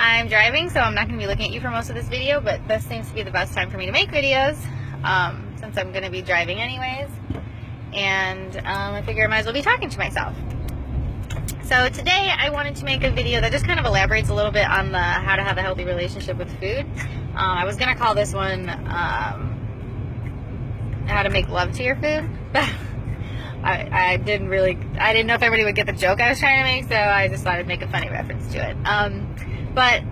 I'm driving, so I'm not going to be looking at you for most of this video, but this seems to be the best time for me to make videos, since I'm going to be driving anyways, and I figure I might as well be talking to myself. So today I wanted to make a video that just kind of elaborates a little bit on the how to have a healthy relationship with food. I was going to call this one how to make love to your food, but I didn't know if everybody would get the joke I was trying to make, so I just thought I'd make a funny reference to it. But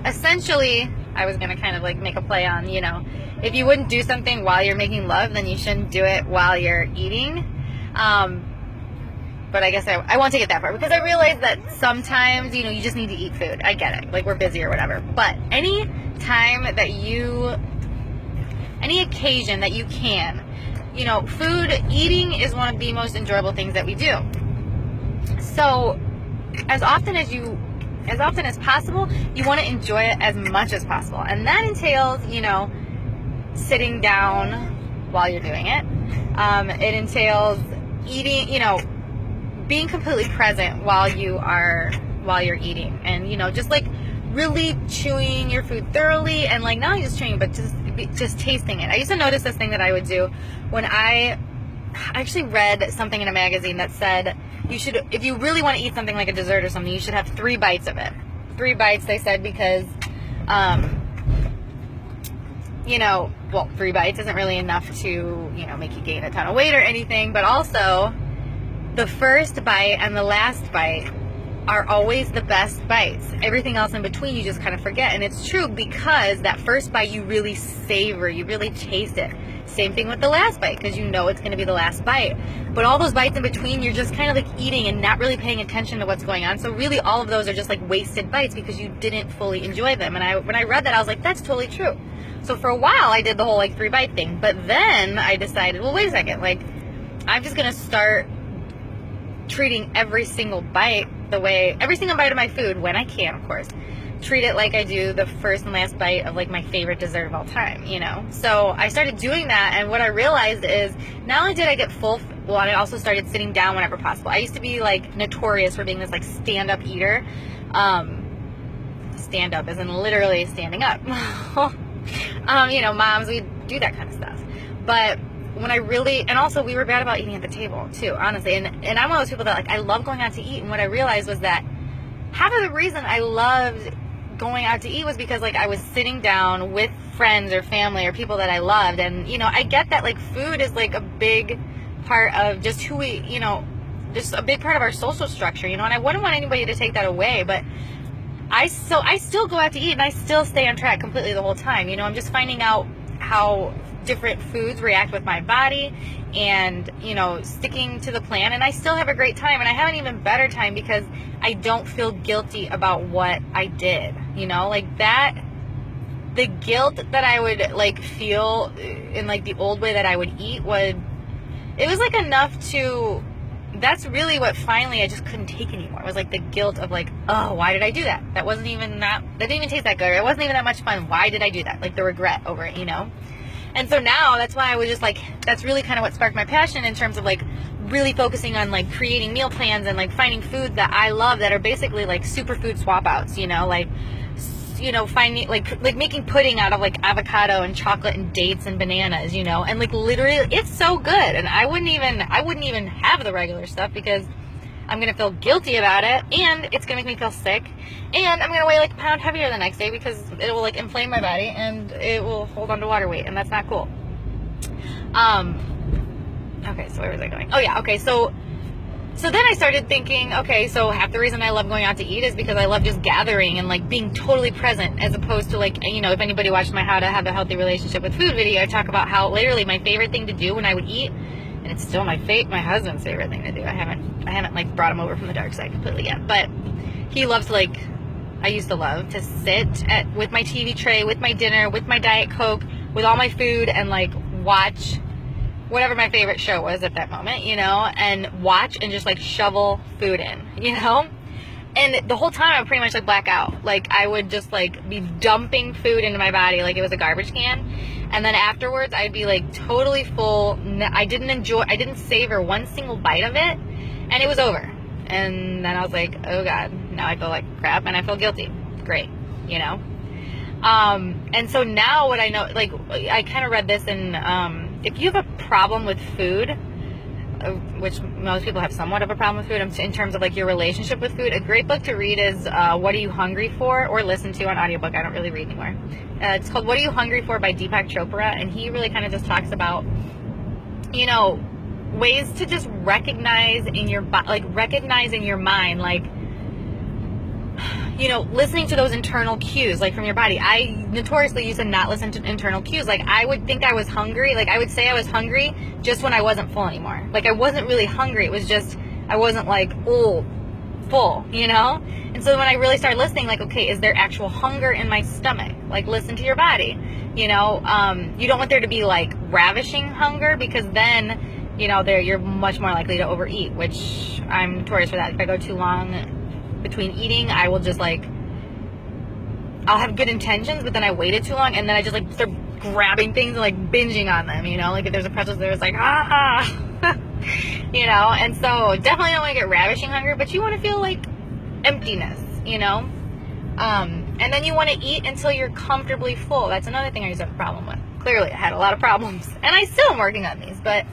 essentially, I was going to kind of like make a play on, you know, if you wouldn't do something while you're making love, then you shouldn't do it while you're eating. But I guess I won't take it that far, because I realize that sometimes, you know, you just need to eat food. I get it. Like, we're busy or whatever. But any time that any occasion that you can, you know, eating is one of the most enjoyable things that we do. So as often as possible, you want to enjoy it as much as possible. And that entails, you know, sitting down while you're doing it. It entails eating, you know, being completely present while you're eating, and, you know, just like really chewing your food thoroughly, and like not only just chewing, but just tasting it. I used to notice this thing that I would do when I actually read something in a magazine that said you should, if you really want to eat something like a dessert or something, you should have 3 bites of it. 3 bites, they said, because you know, well, 3 bites isn't really enough to, you know, make you gain a ton of weight or anything, but also the first bite and the last bite are always the best bites. Everything else in between you just kind of forget. And it's true, because that first bite you really savor, you really taste it. Same thing with the last bite, because you know it's going to be the last bite. But all those bites in between, you're just kind of like eating and not really paying attention to what's going on. So really all of those are just like wasted bites because you didn't fully enjoy them. And when I read that, I was like, that's totally true. So for a while I did the whole like 3 bite thing. But then I decided, well, wait a second, like I'm just going to start treating every single bite of my food, when I can, of course, treat it like I do the first and last bite of like my favorite dessert of all time, you know? So I started doing that, and what I realized is not only did I get full, well, I also started sitting down whenever possible. I used to be like notorious for being this like stand-up eater. Stand up as in literally standing up. You know, moms, we do that kind of stuff. But and also we were bad about eating at the table too, honestly. And I'm one of those people that like, I love going out to eat. And what I realized was that half of the reason I loved going out to eat was because like I was sitting down with friends or family or people that I loved. And, you know, I get that like food is like a big part of just who we, you know, just a big part of our social structure, you know, and I wouldn't want anybody to take that away. But I still go out to eat, and I still stay on track completely the whole time. You know, I'm just finding out how different foods react with my body, and, you know, sticking to the plan, and I still have a great time, and I have an even better time because I don't feel guilty about what I did, you know, like that. The guilt that I would like feel in like the old way that I would eat it was like enough to, that's really what finally I just couldn't take anymore. It was like the guilt of like, oh, why did I do that? That didn't even taste that good, or it wasn't even that much fun. Why did I do that? Like the regret over it, you know? And so now that's why I was just like, that's really kind of what sparked my passion in terms of like really focusing on like creating meal plans and like finding foods that I love that are basically like superfood swap outs, you know, like, you know, finding like making pudding out of like avocado and chocolate and dates and bananas, you know, and like literally it's so good. And I wouldn't even have the regular stuff because I'm going to feel guilty about it, and it's going to make me feel sick, and I'm going to weigh like a pound heavier the next day because it will like inflame my body and it will hold on to water weight, and that's not cool. Okay, so where was I going? Oh yeah, okay, so then I started thinking, okay, so half the reason I love going out to eat is because I love just gathering and like being totally present, as opposed to like, you know, if anybody watched my How to Have a Healthy Relationship with Food video, I talk about how literally my favorite thing to do when I would eat, and it's still my husband's favorite thing to do. I haven't like brought him over from the dark side completely yet, but he loves to like, I used to love to sit with my TV tray, with my dinner, with my Diet Coke, with all my food, and like watch whatever my favorite show was at that moment, you know, and watch and just like shovel food in, you know. And the whole time I would pretty much like black out. Like I would just like be dumping food into my body like it was a garbage can. And then afterwards I'd be like totally full. I didn't savor one single bite of it, and it was over. And then I was like, oh God, now I feel like crap and I feel guilty. Great. you know? And so now what I know, like, I kind of read this in, if you have a problem with food, which most people have somewhat of a problem with food in terms of like your relationship with food, a great book to read is What Are You Hungry For, or listen to on audiobook. I don't really read anymore. It's called What Are You Hungry For by Deepak Chopra, and he really kind of just talks about, you know, ways to just recognize in your mind, like, you know, listening to those internal cues, like from your body. I notoriously used to not listen to internal cues. Like, I would think I was hungry. Like, I would say I was hungry just when I wasn't full anymore. Like, I wasn't really hungry. It was just, I wasn't like, oh, full, you know? And so when I really started listening, like, okay, is there actual hunger in my stomach? Like, listen to your body, you know? You don't want there to be like ravishing hunger, because then, you know, you're much more likely to overeat, which I'm notorious for that. If I go too long between eating, I will just like, I'll have good intentions, but then I waited too long, and then I just like start grabbing things and like binging on them, you know? Like, if there's a pretzel there, it's like, you know? And so definitely don't want to get ravishing hunger, but you want to feel like emptiness, you know? And then you want to eat until you're comfortably full. That's another thing I used to have a problem with. Clearly I had a lot of problems, and I still am working on these, but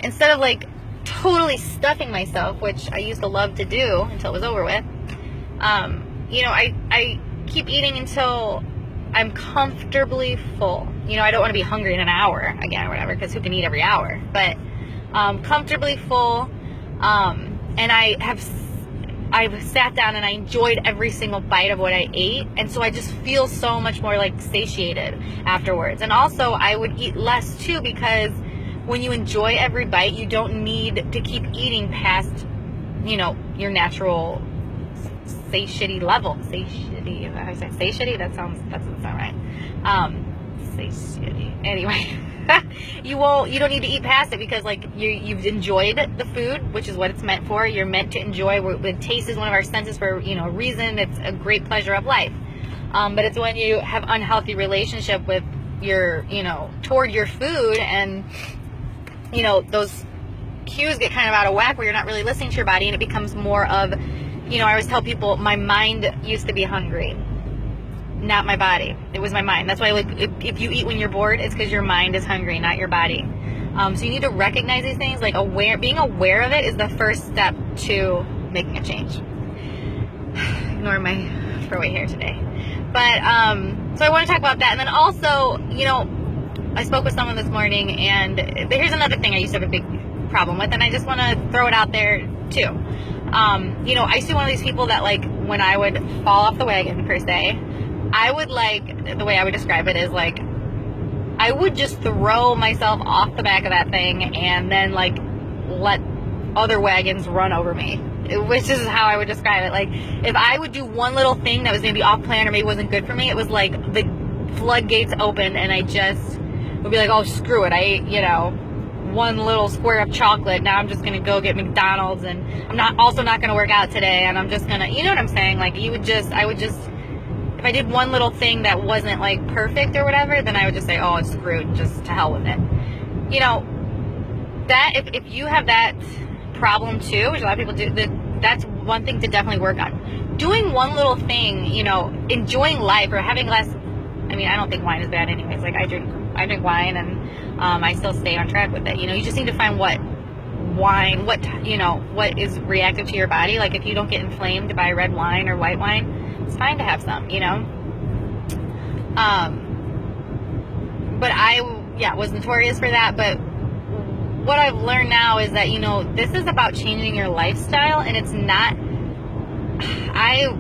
instead of like totally stuffing myself, which I used to love to do until it was over with, you know, I keep eating until I'm comfortably full. You know, I don't want to be hungry in an hour again or whatever, because who can eat every hour? But comfortably full, and I've sat down and I enjoyed every single bite of what I ate, and so I just feel so much more like satiated afterwards. And also I would eat less too, because when you enjoy every bite, you don't need to keep eating past, you know, your natural satiety level. Satiety, is that how you say it? Satiety? That doesn't sound right. Satiety. Anyway, you don't need to eat past it, because like you've enjoyed the food, which is what it's meant for. You're meant to enjoy. Taste is one of our senses for, you know, a reason. It's a great pleasure of life. But it's when you have unhealthy relationship with your, you know, toward your food, and you know, those cues get kind of out of whack, where you're not really listening to your body, and it becomes more of, you know, I always tell people, my mind used to be hungry, not my body. It was my mind. That's why, like, if you eat when you're bored, it's because your mind is hungry, not your body. So you need to recognize these things. Like, being aware of it is the first step to making a change. Ignore my throwaway hair today. But so I want to talk about that, and then also, you know, I spoke with someone this morning, and here's another thing I used to have a big problem with, and I just want to throw it out there too. You know, I used to be one of these people that, like, when I would fall off the wagon, per se, I would, like, the way I would describe it is, like, I would just throw myself off the back of that thing and then, like, let other wagons run over me, which is how I would describe it. Like, if I would do one little thing that was maybe off plan or maybe wasn't good for me, it was like the floodgates opened, and I just would be like, oh, screw it. I ate, you know, one little square of chocolate. Now I'm just going to go get McDonald's, and I'm not going to work out today, and I'm just going to, you know what I'm saying? Like, I would just, if I did one little thing that wasn't like perfect or whatever, then I would just say, oh, it's screwed, just to hell with it. You know, that, if you have that problem too, which a lot of people do, that's one thing to definitely work on. Doing one little thing, you know, enjoying life, or having less, I mean, I don't think wine is bad anyways. Like, I drink wine, and I still stay on track with it. You know, you just need to find what is reactive to your body. Like, if you don't get inflamed by red wine or white wine, it's fine to have some, you know. But I was notorious for that. But what I've learned now is that, you know, this is about changing your lifestyle, and it's not, I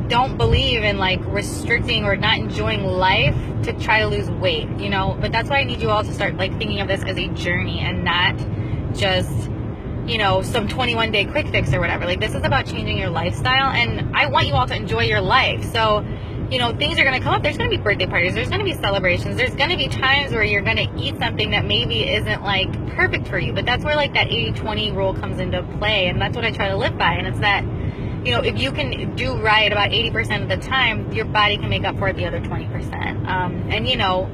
don't believe in like restricting or not enjoying life to try to lose weight, you know. But that's why I need you all to start like thinking of this as a journey, and not just, you know, some 21-day quick fix or whatever. Like, this is about changing your lifestyle, and I want you all to enjoy your life. So, you know, things are going to come up. There's going to be birthday parties. There's going to be celebrations. There's going to be times where you're going to eat something that maybe isn't like perfect for you. But that's where like that 80-20 rule comes into play, and that's what I try to live by. And it's that, you know, if you can do right about 80% of the time, your body can make up for it the other 20%. And, you know,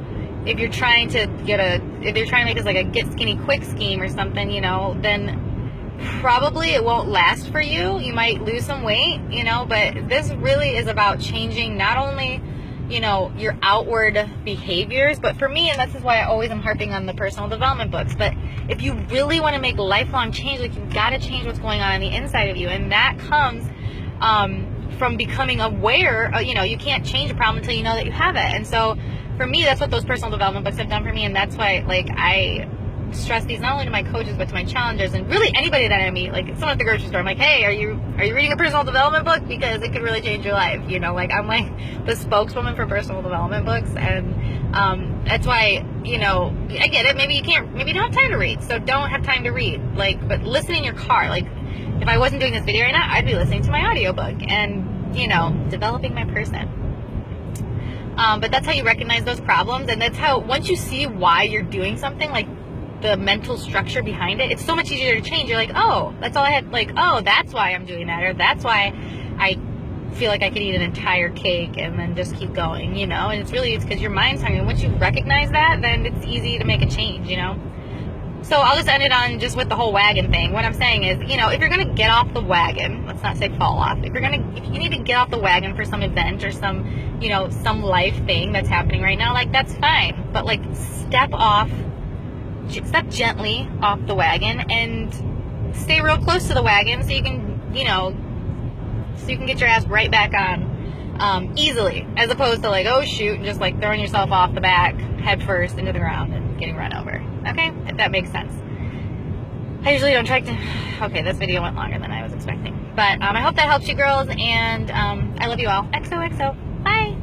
if you're trying to make this like a get skinny quick scheme or something, you know, then probably it won't last for you. You might lose some weight, you know, but this really is about changing not only, you know, your outward behaviors, but for me, and this is why I always am harping on the personal development books, but if you really want to make lifelong change, like, you've got to change what's going on the inside of you, and that comes from becoming aware. You know, you can't change a problem until you know that you have it. And so for me, that's what those personal development books have done for me, and that's why, like, I stress these not only to my coaches but to my challengers, and really anybody that I meet. Like, someone at the grocery store, I'm like, hey, are you reading a personal development book? Because it could really change your life, you know. Like, I'm like the spokeswoman for personal development books, and that's why, you know, I get it, maybe you don't have time to read, so don't have time to read, like, but listen in your car. Like, if I wasn't doing this video right now, I'd be listening to my audiobook and, you know, developing my person. But that's how you recognize those problems, and that's how, once you see why you're doing something, like the mental structure behind it, it's so much easier to change. You're like, oh, that's all I had, like, oh, that's why I'm doing that, or that's why I feel like I could eat an entire cake and then just keep going, you know. And it's because your mind's hungry, and once you recognize that, then it's easy to make a change, you know. So I'll just end it on just with the whole wagon thing. What I'm saying is, you know, if you're going to get off the wagon, let's not say fall off, if you need to get off the wagon for some event or some, you know, some life thing that's happening right now, like, that's fine. But, like, step gently off the wagon and stay real close to the wagon so you can, you know, get your ass right back on easily, as opposed to, like, oh shoot, and just, like, throwing yourself off the back head first into the ground and getting run over. Okay, if that makes sense. I usually don't try to. Okay, this video went longer than I was expecting, but I hope that helps you girls, and I love you all. XOXO. Bye.